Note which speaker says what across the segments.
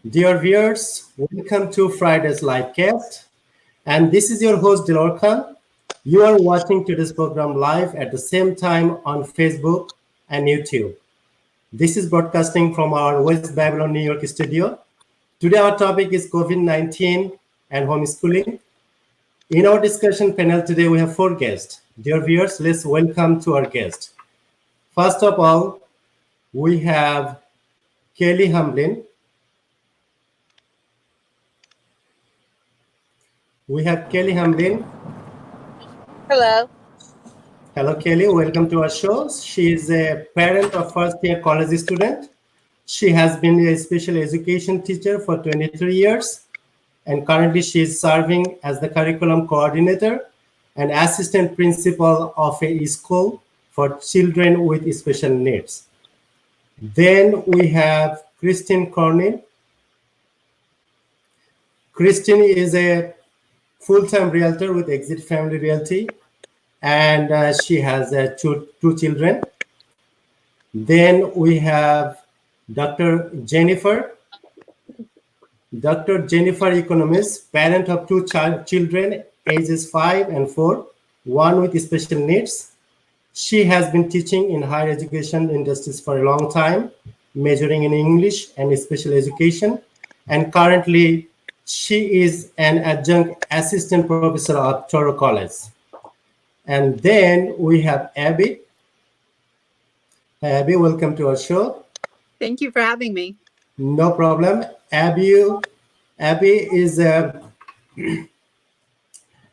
Speaker 1: Dear viewers, welcome to Friday's livecast. And this is your host, Dilor Khan. You are watching today's program live at the same time on Facebook and YouTube. This is broadcasting from our West Babylon, New York studio. Today, our topic is COVID-19 and homeschooling. In our discussion panel today, we have four guests. Dear viewers, let's welcome to our guest. First of all, we have Kelly Hamlin. We have Kelly Hamlin.
Speaker 2: Hello.
Speaker 1: Hello, Kelly. Welcome to our show. She is a parent of first-year college student. She has been a special education teacher for 23 years, and currently she is serving as the curriculum coordinator and assistant principal of a school for children with special needs. Then we have Christine Cornell. Christine is a full-time realtor with Exit Family Realty, and she has two children. Then we have Dr. Jennifer. Dr. Jennifer Economist, parent of two children, ages 5 and 4, one with special needs. She has been teaching in higher education industries for a long time, majoring in English and special education. And currently, she is an adjunct assistant professor at Toro College. And then we have Abby. Hi, Abby, welcome to our show.
Speaker 3: Thank you for having me.
Speaker 1: No problem. Abby is Abby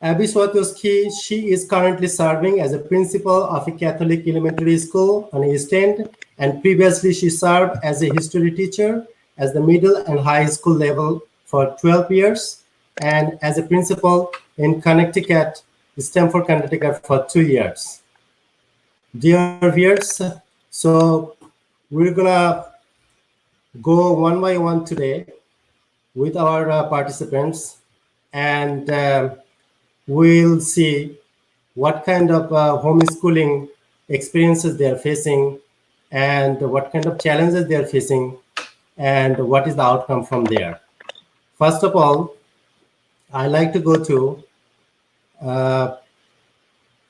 Speaker 1: Swatowski. She is currently serving as a principal of a Catholic elementary school on East End, and previously she served as a history teacher as the middle and high school level for 12 years, and as a principal in Connecticut, Stamford, Connecticut for 2 years. Dear viewers, so we're gonna go one by one today with our participants, and we'll see what kind of homeschooling experiences they are facing, and what kind of challenges they are facing, and what is the outcome from there. First of all, I like to go to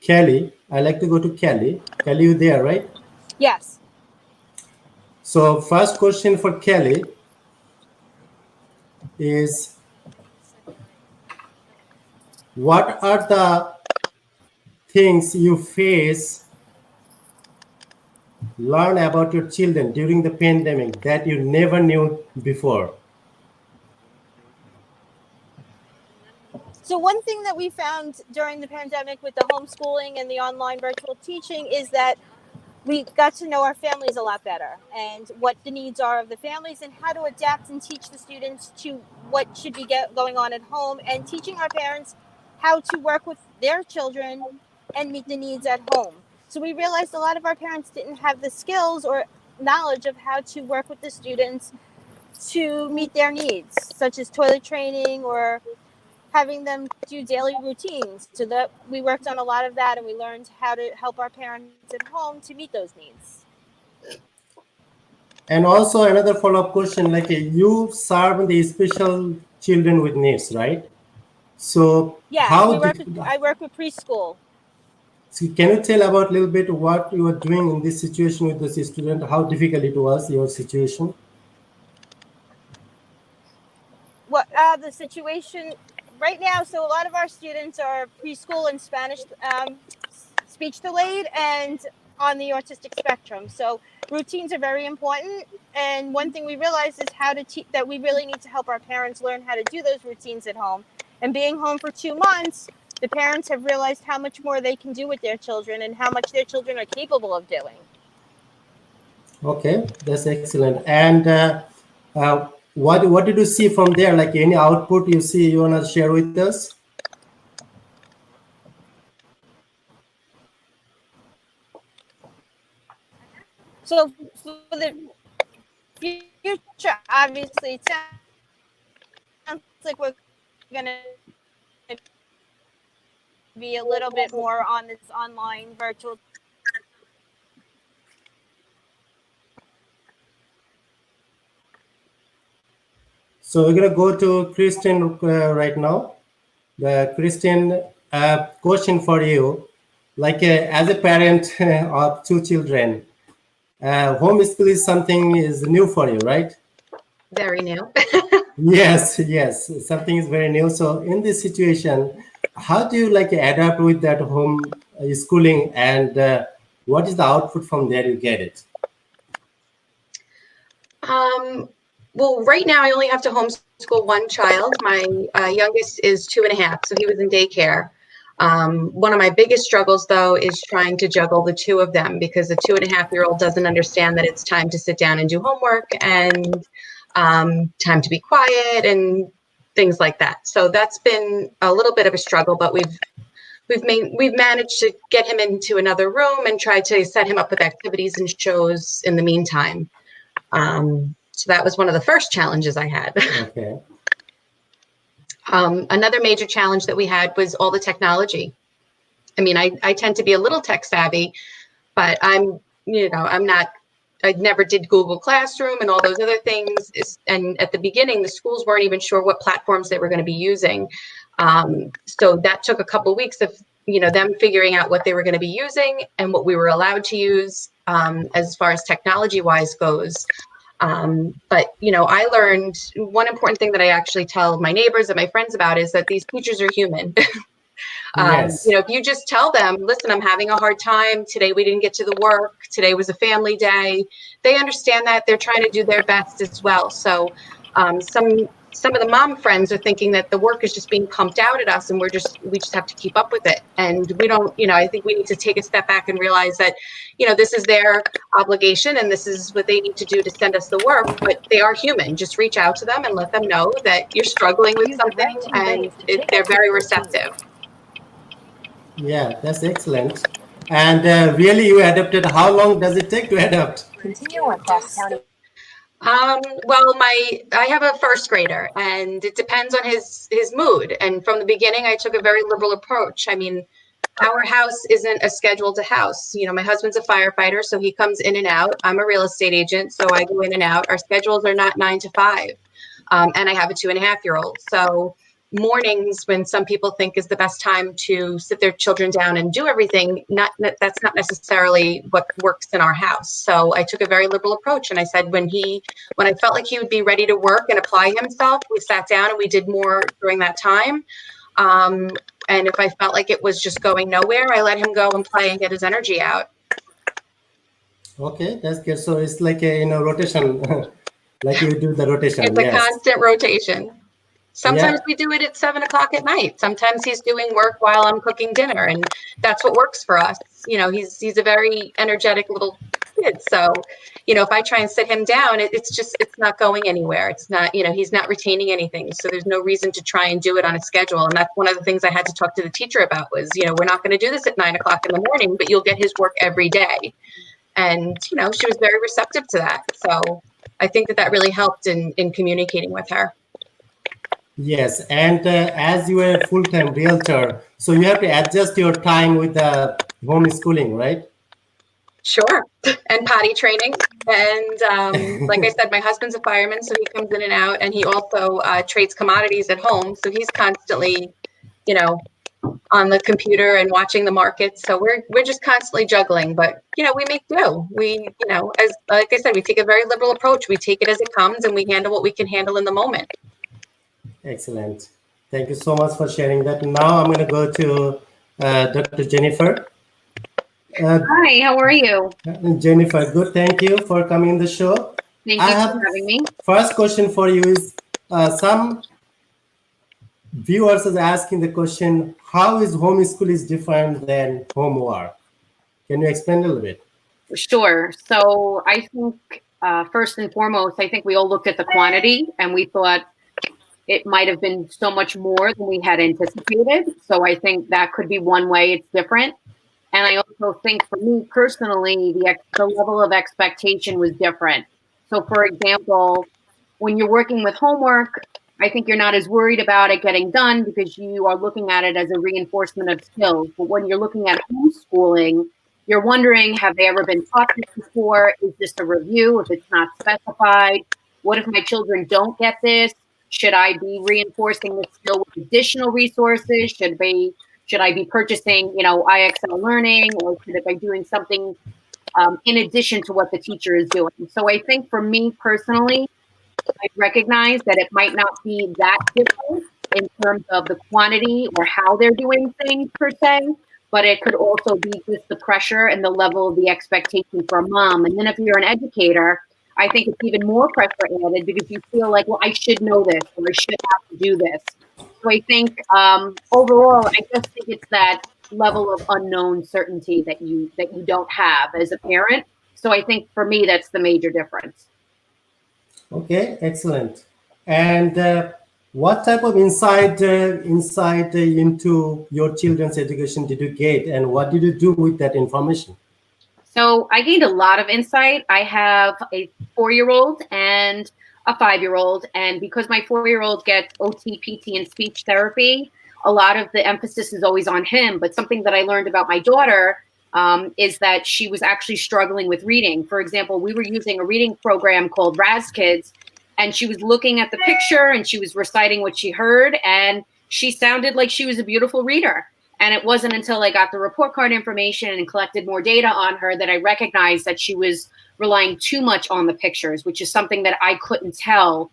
Speaker 1: Kelly. I like to go to Kelly. Kelly, you there, right?
Speaker 2: Yes.
Speaker 1: So first question for Kelly is, what are the things you learn about your children during the pandemic that you never knew before?
Speaker 2: So one thing that we found during the pandemic with the homeschooling and the online virtual teaching is that we got to know our families a lot better and what the needs are of the families and how to adapt and teach the students to what should be going on at home, and teaching our parents how to work with their children and meet the needs at home. So we realized a lot of our parents didn't have the skills or knowledge of how to work with the students to meet their needs, such as toilet training or having them do daily routines. So that we worked on a lot of that, and we learned how to help our parents at home to meet those needs.
Speaker 1: And also another follow-up question, like you serve the special children with needs, right? So
Speaker 2: Yes, I work with preschool.
Speaker 1: So can you tell about a little bit what you were doing in this situation with this student, how difficult it was, your situation?
Speaker 2: What the situation right now? So a lot of our students are preschool and Spanish speech delayed and on the autistic spectrum. So routines are very important. And one thing we realized is how to teach that we really need to help our parents learn how to do those routines at home. And being home for 2 months, the parents have realized how much more they can do with their children and how much their children are capable of doing.
Speaker 1: Okay, that's excellent. And what did you see from there? Like any output you see you want to share with us?
Speaker 2: So for the future, obviously, it sounds like we're going to be a little bit more on this online virtual.
Speaker 1: So we're gonna go to Christian right now. The Christian question for you, like as a parent of two children, homeschool is something is new for you, right?
Speaker 4: Very new.
Speaker 1: Yes, yes, something is very new. So in this situation, how do you like adapt with that home schooling, and what is the output from there you get it?
Speaker 4: Well, right now I only have to homeschool one child. My youngest is 2.5, so he was in daycare. One of my biggest struggles, though, is trying to juggle the two of them because the 2.5-year-old doesn't understand that it's time to sit down and do homework and time to be quiet and things like that. So that's been a little bit of a struggle, but we've managed to get him into another room and try to set him up with activities and shows in the meantime. So that was one of the first challenges I had.
Speaker 1: Okay.
Speaker 4: Another major challenge that we had was all the technology. I mean, I tend to be a little tech savvy, but I never did Google Classroom and all those other things. And at the beginning, the schools weren't even sure what platforms they were going to be using. So that took a couple of weeks of, them figuring out what they were going to be using and what we were allowed to use as far as technology wise goes. But I learned one important thing that I actually tell my neighbors and my friends about is that these teachers are human.
Speaker 1: Yes.
Speaker 4: If you just tell them, listen, I'm having a hard time today, we didn't get to the work, today was a family day, they understand that. They're trying to do their best as well. So some of the mom friends are thinking that the work is just being pumped out at us and we just have to keep up with it. And we don't, I think we need to take a step back and realize that, this is their obligation and this is what they need to do to send us the work, but they are human. Just reach out to them and let them know that you're struggling with something, and they're very receptive.
Speaker 1: Yeah, that's excellent. And really, you adapted. How long does it take to adapt?
Speaker 2: Continue on Fox County.
Speaker 4: Well, I have a first grader, and it depends on his mood. And from the beginning, I took a very liberal approach. I mean, our house isn't a scheduled house. My husband's a firefighter, so he comes in and out. I'm a real estate agent, so I go in and out. Our schedules are not 9 to 5, and I have a 2.5-year-old. So mornings, when some people think is the best time to sit their children down and do everything, that's not necessarily what works in our house. So I took a very liberal approach, and I said when I felt like he would be ready to work and apply himself, we sat down and we did more during that time. And if I felt like it was just going nowhere, I let him go and play and get his energy out.
Speaker 1: Okay, that's good. So it's like a rotation, like you do the rotation.
Speaker 4: It's a
Speaker 1: Yes.
Speaker 4: constant rotation. Sometimes
Speaker 1: Yeah.
Speaker 4: we do it at 7 o'clock at night. Sometimes he's doing work while I'm cooking dinner, and that's what works for us. He's a very energetic little kid. So, if I try and sit him down, it's not going anywhere. It's not, he's not retaining anything. So there's no reason to try and do it on a schedule. And that's one of the things I had to talk to the teacher about was, we're not going to do this at 9 o'clock in the morning, but you'll get his work every day. And, she was very receptive to that. So I think that really helped in communicating with her.
Speaker 1: Yes, and as you are a full-time realtor, so you have to adjust your time with the homeschooling, right?
Speaker 4: Sure. And potty training. And like I said, my husband's a fireman, so he comes in and out, and he also trades commodities at home. So he's constantly, on the computer and watching the markets. So we're just constantly juggling, but we make do. We, as like I said, we take a very liberal approach. We take it as it comes, and we handle what we can handle in the moment.
Speaker 1: Excellent. Thank you so much for sharing that. Now I'm going to go to Dr. Jennifer.
Speaker 3: Hi, how are you?
Speaker 1: Jennifer, good. Thank you for coming in the show.
Speaker 3: Thank
Speaker 1: I
Speaker 3: you
Speaker 1: have
Speaker 3: for having me.
Speaker 1: first question for you is some viewers is asking the question, how is homeschool is different than homework? Can you explain a little bit?
Speaker 3: Sure. So I think first and foremost, I think we all looked at the quantity and we thought it might have been so much more than we had anticipated. So I think that could be one way it's different. And I also think for me personally, the level of expectation was different. So for example, when you're working with homework, I think you're not as worried about it getting done because you are looking at it as a reinforcement of skills. But when you're looking at homeschooling, you're wondering, have they ever been taught this before? Is this a review if it's not specified? What if my children don't get this? Should I be reinforcing the skill with additional resources? Should I be purchasing, IXL learning, or should I be doing something in addition to what the teacher is doing? So I think for me personally, I recognize that it might not be that different in terms of the quantity or how they're doing things per se, but it could also be just the pressure and the level of the expectation for a mom. And then if you're an educator, I think it's even more pressure added because you feel like, well, I should know this or I should have to do this. So I think overall, I just think it's that level of unknown certainty that you don't have as a parent. So I think for me, that's the major difference.
Speaker 1: Okay, excellent. And what type of insight into your children's education did you get, and what did you do with that information?
Speaker 3: So I gained a lot of insight. I have a 4-year-old and a 5-year-old, and because my 4-year-old gets OT, PT, and speech therapy, a lot of the emphasis is always on him. But something that I learned about my daughter is that she was actually struggling with reading. For example, we were using a reading program called Raz Kids, and she was looking at the picture and she was reciting what she heard, and she sounded like she was a beautiful reader. And it wasn't until I got the report card information and collected more data on her that I recognized that she was relying too much on the pictures, which is something that I couldn't tell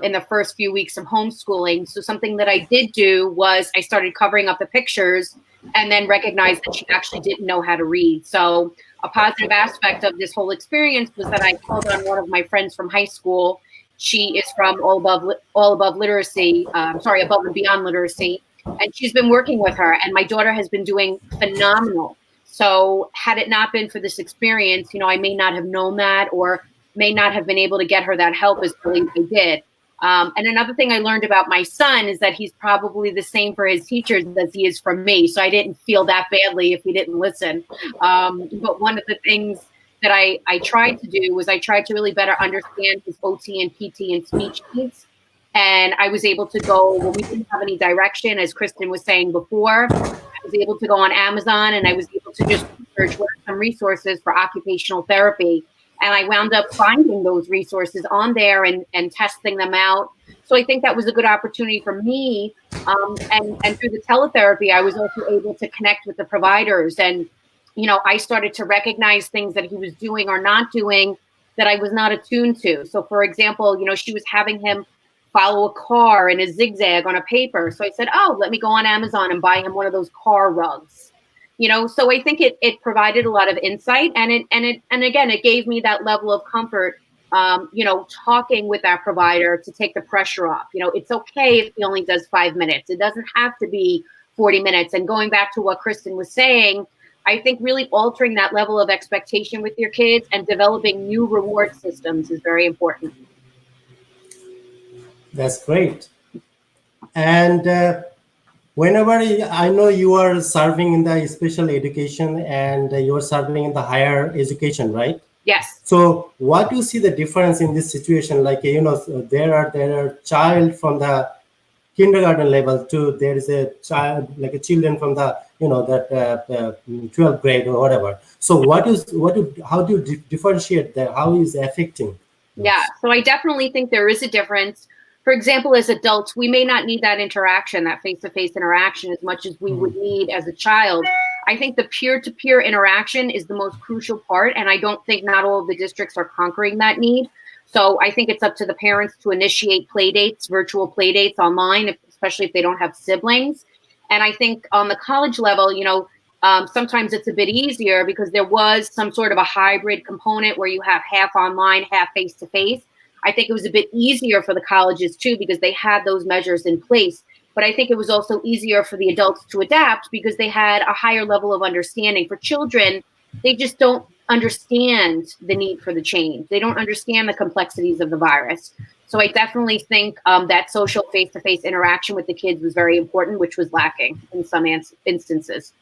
Speaker 3: in the first few weeks of homeschooling. So something that I did do was I started covering up the pictures and then recognized that she actually didn't know how to read. So a positive aspect of this whole experience was that I called on one of my friends from high school. She is from All Above Literacy, Above and Beyond Literacy. And she's been working with her, and my daughter has been doing phenomenal. So had it not been for this experience, I may not have known that or may not have been able to get her that help as early as I did. And another thing I learned about my son is that he's probably the same for his teachers as he is for me. So I didn't feel that badly if he didn't listen. But one of the things that I tried to do was I tried to really better understand his OT and PT and speech needs. And I was able to go, when we didn't have any direction, as Kristen was saying before, I was able to go on Amazon and I was able to just research what are some resources for occupational therapy. And I wound up finding those resources on there and testing them out. So I think that was a good opportunity for me. And through the teletherapy, I was also able to connect with the providers. And, I started to recognize things that he was doing or not doing that I was not attuned to. So, for example, she was having him follow a car in a zigzag on a paper. So I said, let me go on Amazon and buy him one of those car rugs. So I think it provided a lot of insight, and again, it gave me that level of comfort, talking with that provider to take the pressure off. It's okay if he only does 5 minutes. It doesn't have to be 40 minutes. And going back to what Kristen was saying, I think really altering that level of expectation with your kids and developing new reward systems is very important.
Speaker 1: That's great. And whenever I know you are serving in the special education and you are serving in the higher education, right?
Speaker 3: Yes.
Speaker 1: So what do you see the difference in this situation? Like, there are child from the kindergarten level to there is a child, like a children from the, that 12th grade or whatever. So how do you differentiate that? How is it affecting?
Speaker 3: Yeah, so I definitely think there is a difference. For example, as adults, we may not need that interaction, that face-to-face interaction as much as we would need as a child. I think the peer-to-peer interaction is the most crucial part, and I don't think not all of the districts are conquering that need. So I think it's up to the parents to initiate play dates, virtual play dates online, especially if they don't have siblings. And I think on the college level, sometimes it's a bit easier because there was some sort of a hybrid component where you have half online, half face-to-face. I think it was a bit easier for the colleges too, because they had those measures in place. But I think it was also easier for the adults to adapt because they had a higher level of understanding. For children, they just don't understand the need for the change. They don't understand the complexities of the virus. So I definitely think that social face-to-face interaction with the kids was very important, which was lacking in some instances.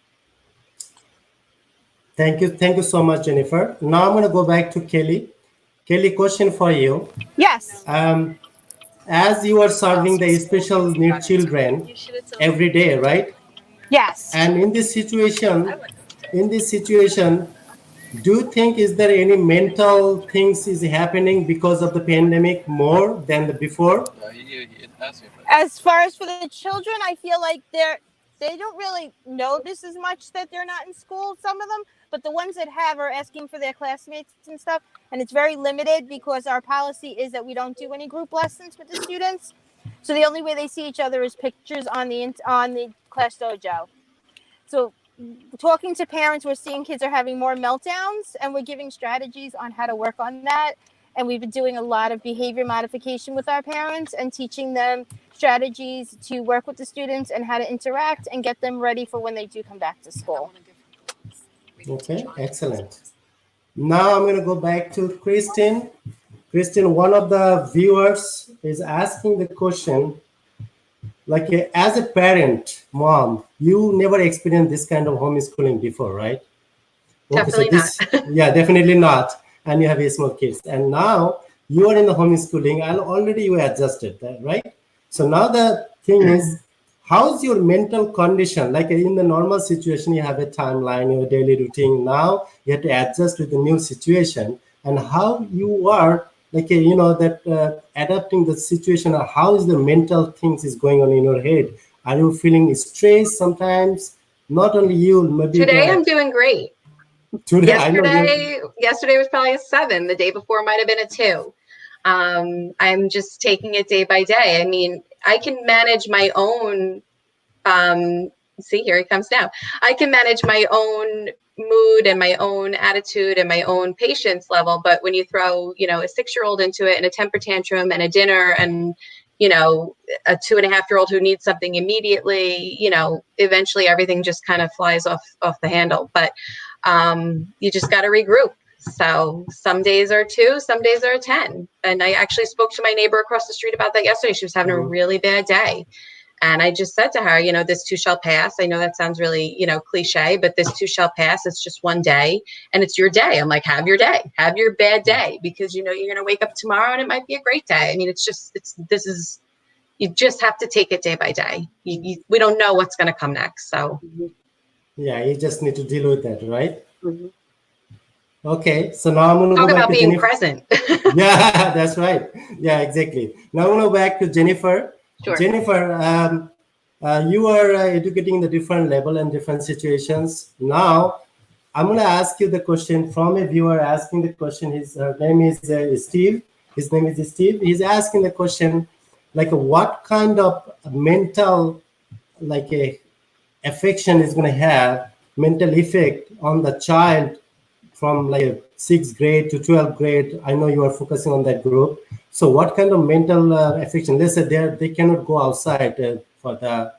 Speaker 1: Thank you so much, Jennifer. Now I'm going to go back to Kelly. Kelly, question for you.
Speaker 2: Yes.
Speaker 1: As you are serving the special needs children every day, right?
Speaker 2: Yes.
Speaker 1: And in this situation, do you think is there any mental things is happening because of the pandemic more than the before?
Speaker 2: As far as for the children, I feel like they don't really notice as much that they're not in school, some of them, but the ones that have are asking for their classmates and stuff, and it's very limited because our policy is that we don't do any group lessons with the students. So the only way they see each other is pictures on the class dojo. So talking to parents, we're seeing kids are having more meltdowns, and we're giving strategies on how to work on that. And we've been doing a lot of behavior modification with our parents and teaching them strategies to work with the students and how to interact and get them ready for when they do come back to school.
Speaker 1: Okay, excellent. Now I'm going to go back to Kristen. Kristen, one of the viewers is asking the question, like as a parent, mom, you never experienced this kind of homeschooling before, right? Okay,
Speaker 4: Definitely not.
Speaker 1: Yeah, definitely not. And you have a small kids. And now you are in the homeschooling and already you adjusted that, right? So now the thing is, how's your mental condition? Like in the normal situation, you have a timeline, your daily routine. Now you have to adjust with the new situation, and how you are like, that adapting the situation, or how is the mental things is going on in your head? Are you feeling stressed sometimes? Not only you, maybe
Speaker 4: Today I'm doing great.
Speaker 1: today. I know you.
Speaker 4: Yesterday was probably a 7. The day before might have been a 2. I'm just taking it day by day. I mean, I can manage my own. See, here he comes now. I can manage my own mood and my own attitude and my own patience level. But when you throw, a 6-year-old into it and a temper tantrum and a dinner and, a 2.5-year-old who needs something immediately, eventually everything just kind of flies off the handle. But you just got to regroup. So some days are 2, some days are 10. And I actually spoke to my neighbor across the street about that yesterday. She was having a really bad day. And I just said to her, this too shall pass. I know that sounds really, cliche, but this too shall pass. It's just one day and it's your day. I'm like, have your day, have your bad day, because, you're going to wake up tomorrow and it might be a great day. I mean, you just have to take it day by day. We don't know what's going to come next. So.
Speaker 1: Yeah, you just need to deal with that, right?
Speaker 3: Mm-hmm.
Speaker 1: Okay, so now I'm going to
Speaker 4: Talk
Speaker 1: go back
Speaker 4: about
Speaker 1: to
Speaker 4: being
Speaker 1: Jennifer.
Speaker 4: present.
Speaker 1: Yeah, that's right. Yeah, exactly. Now I'm going to go back to Jennifer.
Speaker 3: Sure.
Speaker 1: Jennifer, you are educating the different level and different situations. Now, I'm going to ask you the question from a viewer asking the question. His name is Steve. His name is Steve. He's asking the question, like, what kind of mental, like, a affection is going to have mental effect on the child from like 6th grade to 12th grade. I know you are focusing on that group. So what kind of mental affection? They said they cannot go outside for the,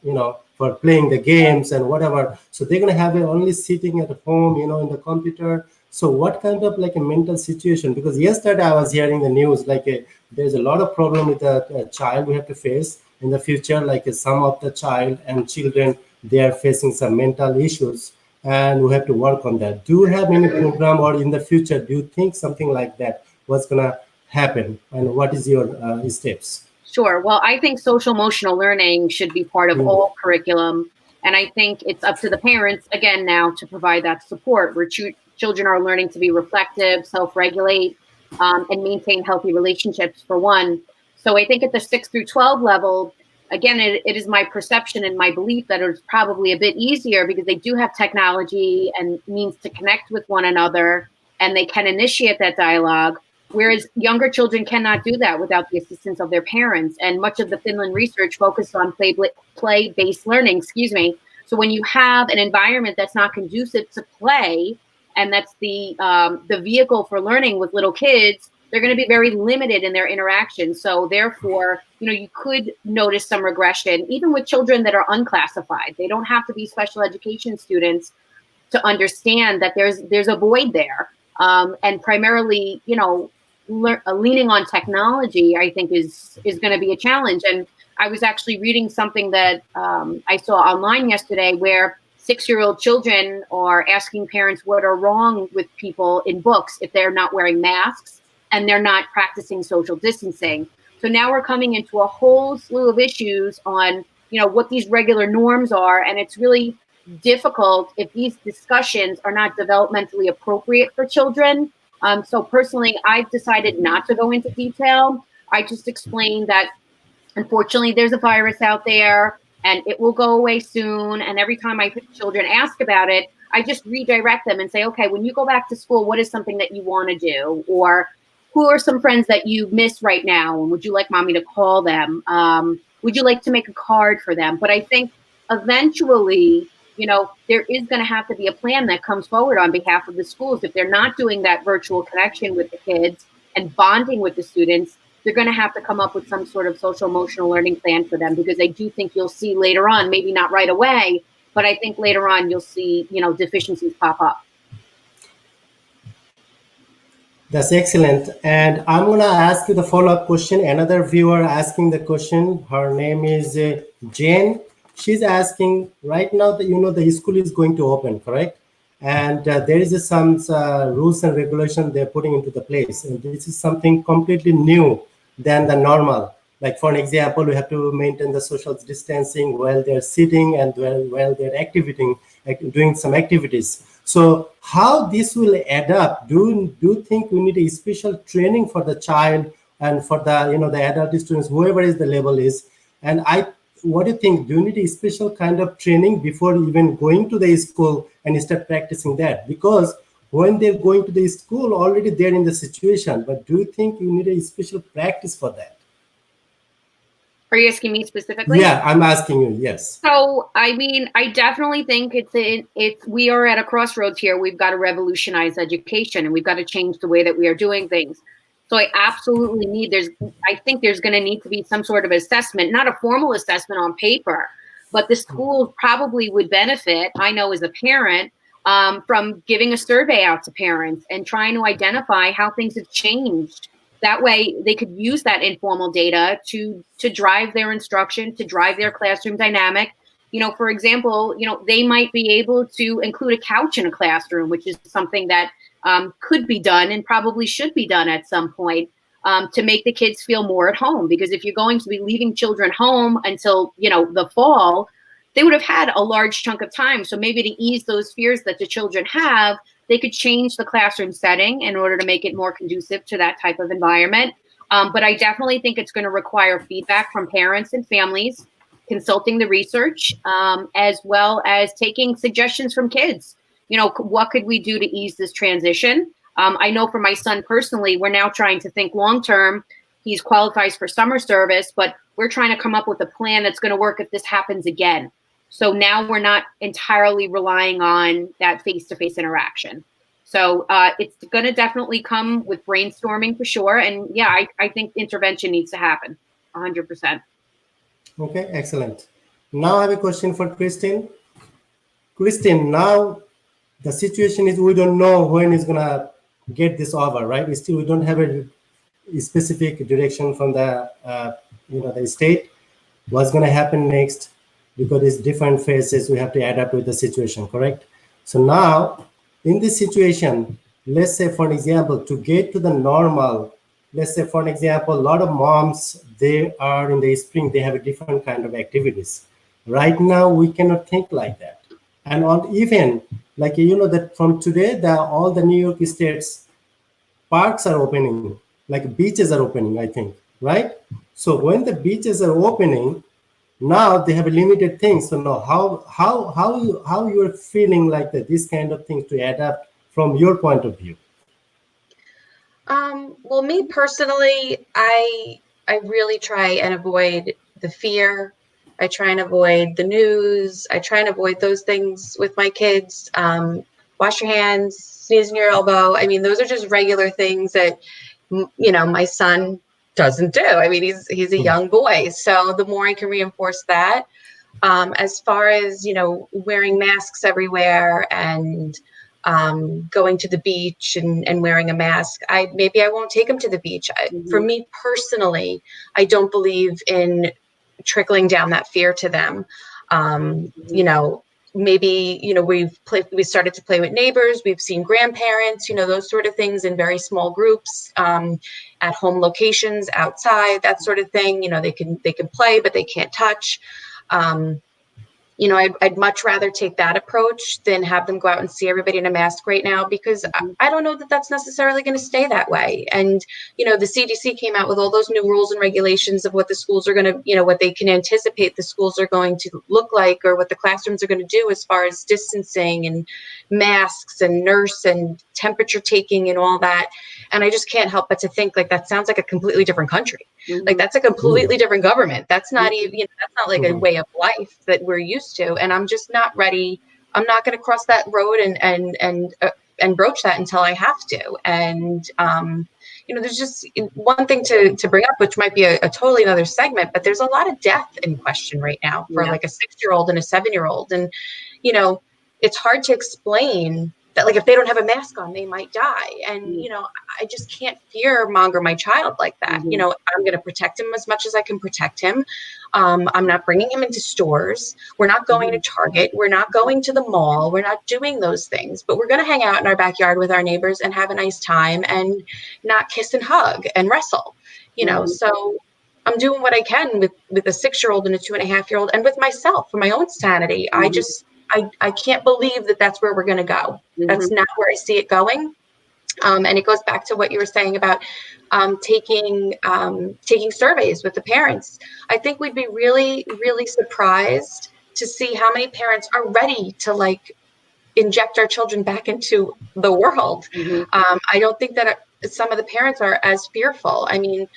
Speaker 1: for playing the games and whatever. So they're going to have it only sitting at home, in the computer. So what kind of like a mental situation? Because yesterday I was hearing the news, like there's a lot of problem with a child we have to face in the future. Like some of the child and children, they are facing some mental issues, and we have to work on that. Do you have any program, or in the future, do you think something like that was going to happen? And what is your steps?
Speaker 3: Sure. Well, I think social emotional learning should be part of all curriculum. And I think it's up to the parents, again, now to provide that support where children are learning to be reflective, self-regulate, and maintain healthy relationships, for one. So I think at the 6 through 12 level, again, it is my perception and my belief that it's probably a bit easier because they do have technology and means to connect with one another, and they can initiate that dialogue. Whereas younger children cannot do that without the assistance of their parents. And much of the Finland research focused on play-based learning, So when you have an environment that's not conducive to play, and that's the vehicle for learning with little kids, they're going to be very limited in their interaction. So therefore, you could notice some regression, even with children that are unclassified. They don't have to be special education students to understand that there's a void there. And primarily, leaning on technology, I think is going to be a challenge. And I was actually reading something that I saw online yesterday where 6-year-old children are asking parents what are wrong with people in books if they're not wearing masks and they're not practicing social distancing. So now we're coming into a whole slew of issues on, what these regular norms are. And it's really difficult if these discussions are not developmentally appropriate for children. So personally, I've decided not to go into detail. I just explained that unfortunately there's a virus out there and it will go away soon. And every time my children ask about it, I just redirect them and say, okay, when you go back to school, what is something that you want to do? Or who are some friends that you miss right now? And would you like mommy to call them? Would you like to make a card for them? But I think eventually, there is going to have to be a plan that comes forward on behalf of the schools. If they're not doing that virtual connection with the kids and bonding with the students, they're going to have to come up with some sort of social emotional learning plan for them, because I do think you'll see later on, maybe not right away, but I think later on you'll see, deficiencies pop up.
Speaker 1: That's excellent. And I'm going to ask you the follow-up question. Another viewer asking the question, her name is Jane. She's asking, right now that the school is going to open, correct? And there is some rules and regulations they're putting into the place. And this is something completely new than the normal. Like, for an example, we have to maintain the social distancing while they're sitting and while they're doing some activities. So how this will add up? Do you think we need a special training for the child and for the the adult students, whoever is the level is? And what do you think? Do you need a special kind of training before even going to the school and start practicing that? Because when they're going to the school, already they're in the situation. But do you think you need a special practice for that?
Speaker 3: Are you asking me specifically?
Speaker 1: Yeah, I'm asking you, yes.
Speaker 3: So, I definitely think we are at a crossroads here. We've got to revolutionize education and we've got to change the way that we are doing things. So I absolutely I think there's going to need to be some sort of assessment, not a formal assessment on paper, but the schools probably would benefit, I know as a parent, from giving a survey out to parents and trying to identify how things have changed. That way they could use that informal data to drive their instruction, to drive their classroom dynamic. For example, they might be able to include a couch in a classroom, which is something that could be done and probably should be done at some point, to make the kids feel more at home. Because if you're going to be leaving children home until, the fall, they would have had a large chunk of time. So maybe to ease those fears that the children have, they could change the classroom setting in order to make it more conducive to that type of environment. But I definitely think it's going to require feedback from parents and families, consulting the research, as well as taking suggestions from kids. What could we do to ease this transition? I know for my son personally, we're now trying to think long-term. He qualifies for summer service, but we're trying to come up with a plan that's going to work if this happens again. So now we're not entirely relying on that face-to-face interaction. So it's going to definitely come with brainstorming for sure. And yeah, I think intervention needs to happen 100%.
Speaker 1: Okay, excellent. Now I have a question for Christine. Christine, now the situation is we don't know when it's going to get this over, right? We don't have a specific direction from the the state. What's going to happen next? Because it's different phases, we have to adapt with the situation, correct? So now, in this situation, let's say, for an example, to get to the normal, let's say, for an example, a lot of moms, they are in the spring, they have a different kind of activities. Right now, we cannot think like that. And even, like, that from today, all the New York State's parks are opening, like beaches are opening, I think, right? So when the beaches are opening, now they have a limited things. So now how you are feeling like that, this kind of things to adapt from your point of view?
Speaker 4: Well, me personally, I really try and avoid the fear. I try and avoid the news. I try and avoid those things with my kids. Wash your hands, sneeze in your elbow. I mean, those are just regular things that my son doesn't do. I mean, he's a young boy. So the more I can reinforce that, as far as, wearing masks everywhere and going to the beach and wearing a mask, maybe I won't take him to the beach. For me personally, I don't believe in trickling down that fear to them. Maybe, we started to play with neighbors. We've seen grandparents, those sort of things in very small groups, at home locations, outside, that sort of thing. They can play, but they can't touch. you know, I'd much rather take that approach than have them go out and see everybody in a mask right now, because I don't know that that's necessarily going to stay that way. And, you know, the CDC came out with all those new rules and regulations of what the schools are going to, you know, what they can anticipate the schools are going to look like, or what the classrooms are going to do as far as distancing and masks and nurse and temperature taking and all that. And I just can't help but to think, like, that sounds like a completely different country. Like, that's a completely different government. That's not even, you know, that's not like a way of life that we're used to. And I'm just not ready. I'm not going to cross that road and broach that until I have to. And, you know, there's just one thing to bring up, which might be a totally another segment, but there's a lot of death in question right now for like a 6-year-old and a 7-year-old. And, you know, it's hard to explain that, like, if they don't have a mask on, they might die. And, you know, I just can't fear monger my child like that. You know, I'm going to protect him as much as I can protect him. I'm not bringing him into stores. We're not going to Target. We're not going to the mall. We're not doing those things, but we're going to hang out in our backyard with our neighbors and have a nice time and not kiss and hug and wrestle, you know? So I'm doing what I can with a 6-year-old and a 2.5-year-old, and with myself for my own sanity. I can't believe that that's where we're going to go. That's not where I see it going. And it goes back to what you were saying about taking surveys with the parents. I think we'd be really, really surprised to see how many parents are ready to, like, inject our children back into the world. I don't think that some of the parents are as fearful. I mean,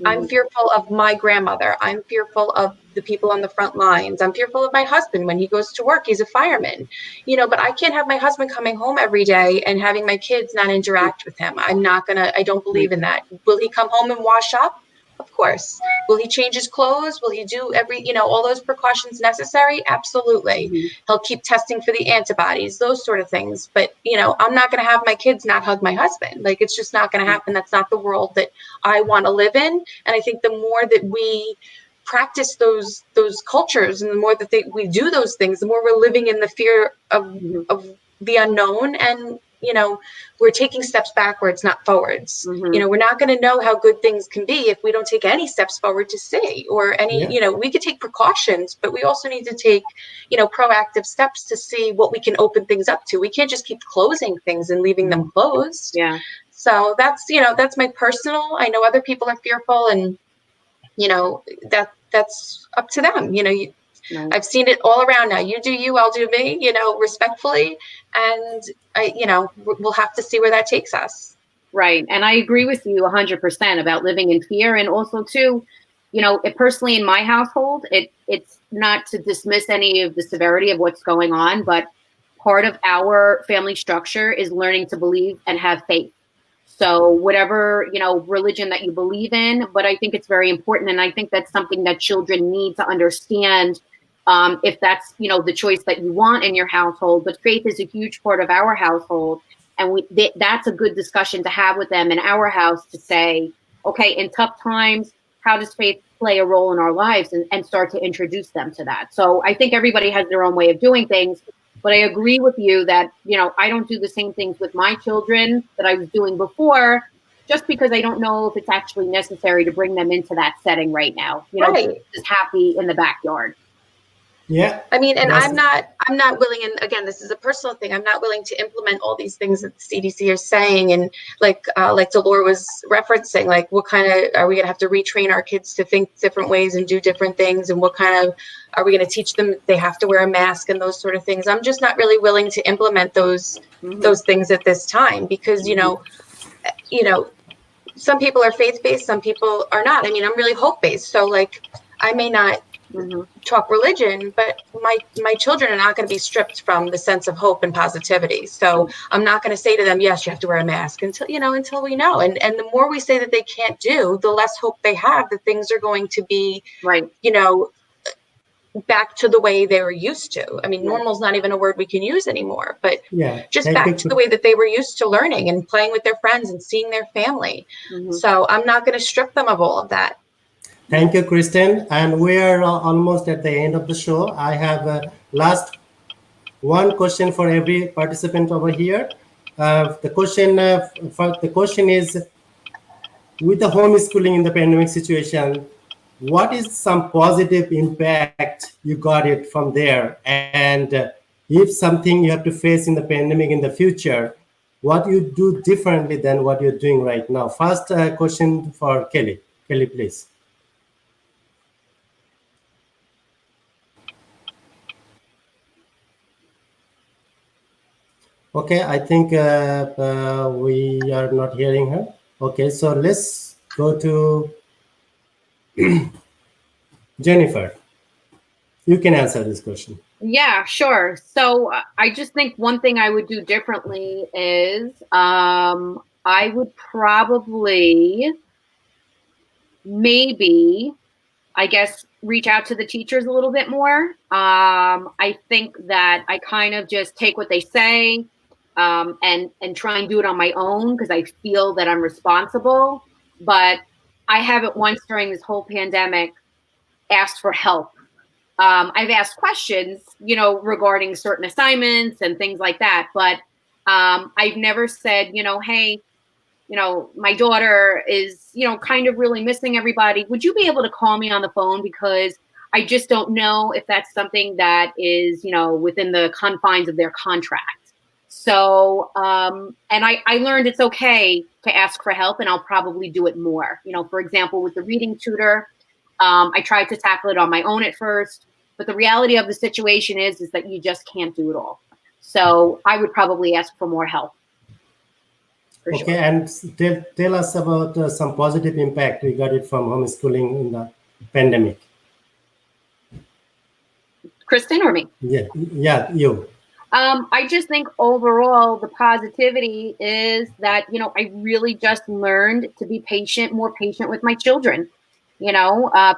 Speaker 4: I'm fearful of my grandmother. I'm fearful of the people on the front lines. I'm fearful of my husband when he goes to work. He's a fireman, you know, but I can't have my husband coming home every day and having my kids not interact with him. I don't believe in that. Will he come home and wash up? Of course. Will he change his clothes? Will he do all those precautions necessary? Absolutely. He'll keep testing for the antibodies, those sort of things. But, you know, I'm not going to have my kids not hug my husband. Like, it's just not going to happen. That's not the world that I want to live in. And I think the more that we practice those cultures, and the more that we do those things, the more we're living in the fear of the unknown. And, you know, we're taking steps backwards, not forwards. You know, we're not going to know how good things can be if we don't take any steps forward to see, or any, you know, we could take precautions, but we also need to take, you know, proactive steps to see what we can open things up to. We can't just keep closing things and leaving them closed. So that's, you know, that's my personal, I know other people are fearful, and, you know, that's up to them. You know, I've seen it all around now. You do you, I'll do me, you know, respectfully. And you know, we'll have to see where that takes us.
Speaker 3: Right. And I agree with you 100% about living in fear. And also too, you know, personally in my household, it's not to dismiss any of the severity of what's going on, but part of our family structure is learning to believe and have faith. So whatever, you know, religion that you believe in, but I think it's very important. And I think that's something that children need to understand, if that's, you know, the choice that you want in your household. But faith is a huge part of our household. And that's a good discussion to have with them in our house, to say, okay, in tough times, how does faith play a role in our lives, and start to introduce them to that. So I think everybody has their own way of doing things. But I agree with you that, you know, I don't do the same things with my children that I was doing before, just because I don't know if it's actually necessary to bring them into that setting right now. You know, just happy in the backyard.
Speaker 1: Yeah.
Speaker 4: I mean, and I'm not willing, and again, this is a personal thing, I'm not willing to implement all these things that the CDC are saying. And like Delore was referencing, like, what kind of, are we going to have to retrain our kids to think different ways and do different things? And what kind of, are we going to teach them they have to wear a mask and those sort of things? I'm just not really willing to implement those things at this time, because, you know, some people are faith-based, some people are not. I mean, I'm really hope-based. So, like, I may not talk religion, but my children are not going to be stripped from the sense of hope and positivity. So I'm not going to say to them, yes, you have to wear a mask, until we know. And the more we say that they can't do, the less hope they have that things are going to be, you know, back to the way they were used to. I mean, normal is not even a word we can use anymore, but just back to the way that they were used to learning and playing with their friends and seeing their family. So I'm not going to strip them of all of that.
Speaker 1: Thank you, Kristen. And we are almost at the end of the show. I have last one question for every participant over here. The question is, with the homeschooling in the pandemic situation, what is some positive impact you got it from there? And if something you have to face in the pandemic in the future, what you do differently than what you're doing right now? First question for Kelly. Kelly, please. Okay, I think we are not hearing her. Okay, so let's go to Jennifer. You can answer this question.
Speaker 3: Yeah, sure. So I just think one thing I would do differently is I would probably maybe, I guess, reach out to the teachers a little bit more. I think that I kind of just take what they say and try and do it on my own because I feel that I'm responsible. But I haven't once during this whole pandemic asked for help. I've asked questions, regarding certain assignments and things like that, but I've never said, hey, my daughter is, kind of really missing everybody. Would you be able to call me on the phone? Because I just don't know if that's something that is, within the confines of their contract. So, and I learned it's okay to ask for help, and I'll probably do it more. For example, with the reading tutor, I tried to tackle it on my own at first, but the reality of the situation is that you just can't do it all. So I would probably ask for more help.
Speaker 1: Okay,
Speaker 3: Sure.
Speaker 1: and tell us about some positive impact we got it from homeschooling in the pandemic.
Speaker 3: Kristen or me?
Speaker 1: Yeah, you.
Speaker 3: I just think overall the positivity is that, I really just learned to be more patient with my children.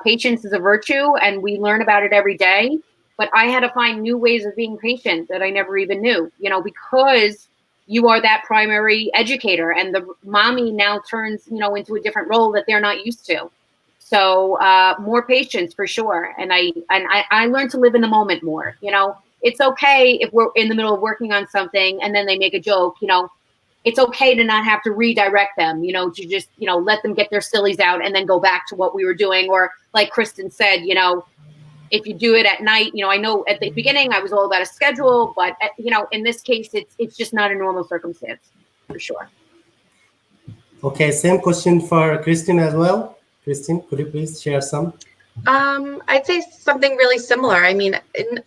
Speaker 3: Patience is a virtue and we learn about it every day. But I had to find new ways of being patient that I never even knew, because you are that primary educator and the mommy now turns, into a different role that they're not used to. So more patience for sure. And I learned to live in the moment more, It's okay if we're in the middle of working on something and then they make a joke, it's okay to not have to redirect them, to just, let them get their sillies out and then go back to what we were doing. Or like Kristen said, if you do it at night, I know at the beginning I was all about a schedule, but in this case, it's just not a normal circumstance for sure.
Speaker 1: Okay, same question for Christine as well. Christine, could you please share some?
Speaker 4: I'd say something really similar. I mean,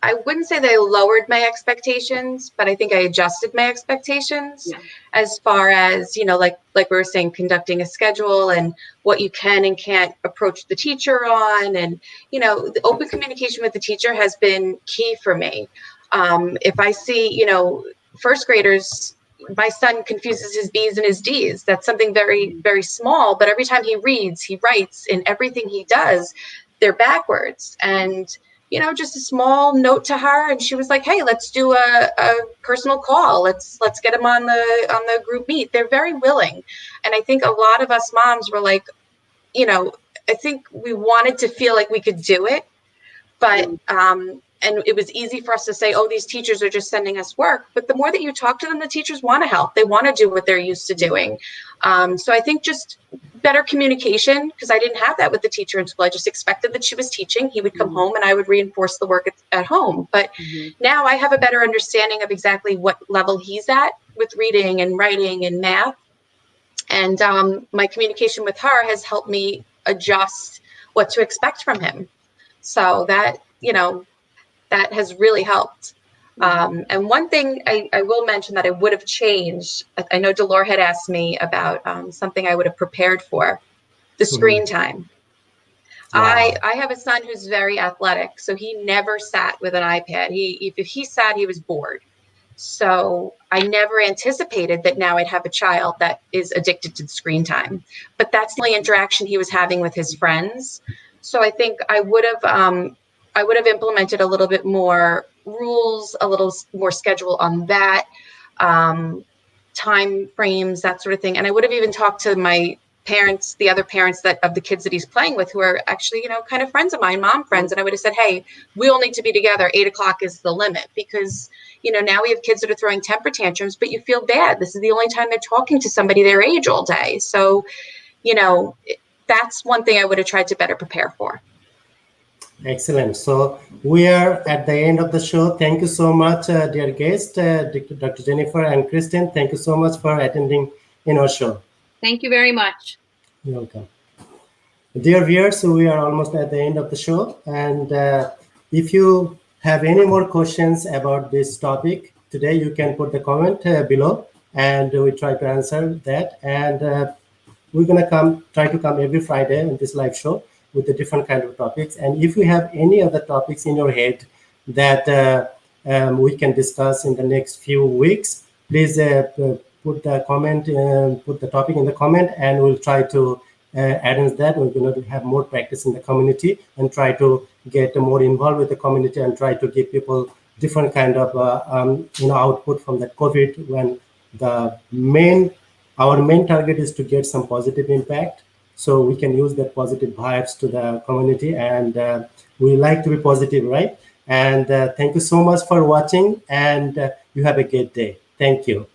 Speaker 4: I wouldn't say that I lowered my expectations, but I think I adjusted my expectations as far as, like we were saying, conducting a schedule and what you can and can't approach the teacher on. And, the open communication with the teacher has been key for me. If I see, first graders, my son confuses his B's and his D's. That's something very, very small, but every time he reads, he writes, and everything he does, they're backwards. And just a small note to her, and she was like, hey, let's do a personal call, let's get them on the group meet. They're very willing. And I think a lot of us moms were like, I think we wanted to feel like we could do it, but and it was easy for us to say, oh, these teachers are just sending us work. But the more that you talk to them, the teachers want to help. They want to do what they're used to doing. So I think just better communication, because I didn't have that with the teacher in school. I just expected that she was teaching. He would come home and I would reinforce the work at home. But now I have a better understanding of exactly what level he's at with reading and writing and math. And my communication with her has helped me adjust what to expect from him. So that, that has really helped. And one thing I will mention that I would have changed, I know Delore had asked me about something I would have prepared for, the screen time. Wow. I have a son who's very athletic, so he never sat with an iPad. If he sat, he was bored. So I never anticipated that now I'd have a child that is addicted to the screen time. But that's the only interaction he was having with his friends. So I think I would have implemented a little bit more rules, a little more schedule on that, time frames, that sort of thing. And I would have even talked to my parents, the other parents of the kids that he's playing with, who are actually, kind of friends of mine, mom friends. And I would have said, hey, we all need to be together. 8 o'clock is the limit, because, now we have kids that are throwing temper tantrums, but you feel bad. This is the only time they're talking to somebody their age all day. So, that's one thing I would have tried to better prepare for.
Speaker 1: Excellent. So we are at the end of the show. Thank you so much, dear guest, Dr. Jennifer and Kristen. Thank you so much for attending in our show.
Speaker 3: Thank you very much.
Speaker 1: You're welcome. Dear viewers, so we are almost at the end of the show. And if you have any more questions about this topic today, you can put the comment below and we try to answer that. And we're going to try to come every Friday in this live show with a different kind of topics. And if you have any other topics in your head that we can discuss in the next few weeks, please put the topic in the comment, and we'll try to arrange that. We're going to have more practice in the community and try to get more involved with the community and try to give people different kind of output from the COVID, when our main target is to get some positive impact, so we can use that positive vibes to the community, and we like to be positive, right? And thank you so much for watching, and you have a great day. Thank you.